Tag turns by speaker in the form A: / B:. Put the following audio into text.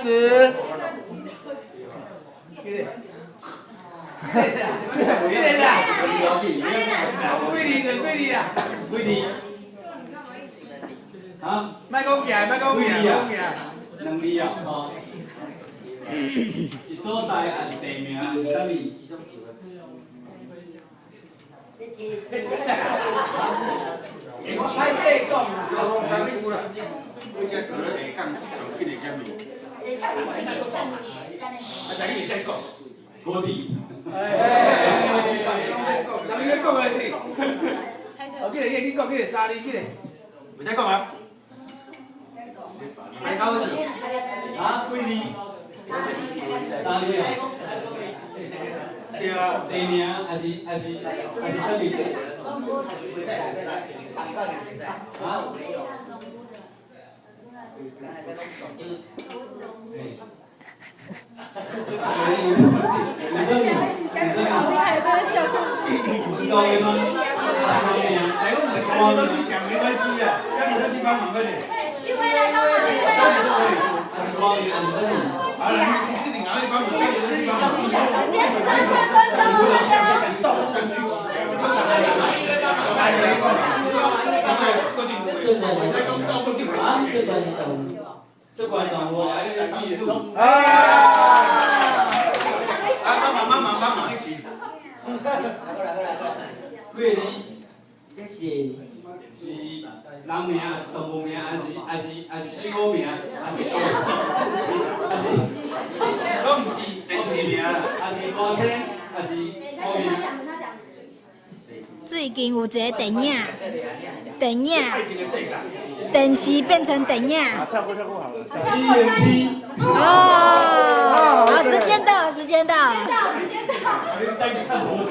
A: 始。
B: 几字？啊？
A: 卖讲起来，卖讲起来，讲起来。
B: 两字啊，吼。是所在还是地名还是啥物？
A: 我歹势讲，我讲你啦。
C: 我只做了下港上紧的啥物？啊，但你先讲。
B: 五字。
A: 人越讲嘞，哦，记得你讲，记得三字，记得。
C: 唔使讲啊。你搞字。
B: 啊？几字？三字啊。
C: 对啊。
B: 地名还是啥物？啊？
D: 你还在笑什么？
B: 高的吗？
C: 哎，我们三个都去讲没关系啊，叫你都去帮忙快点。
D: 你回来帮忙，你回来帮忙。
B: 还是高的还是啥物？
C: 好了，你自己拿去帮忙，叫你都去帮忙。
D: 时间只剩3分钟了，
B: 这关上我还要记录。
C: 帮忙一起。
B: 几字？是人名还是动物名还是水果名还是
C: 都唔是电视名，
B: 还是歌星还是歌名？
D: 最近有一个电影，
C: 爱情的世界。
D: 电视变成电影。
B: 707。
D: 哦，好，时间到了。
C: 你带你看多少？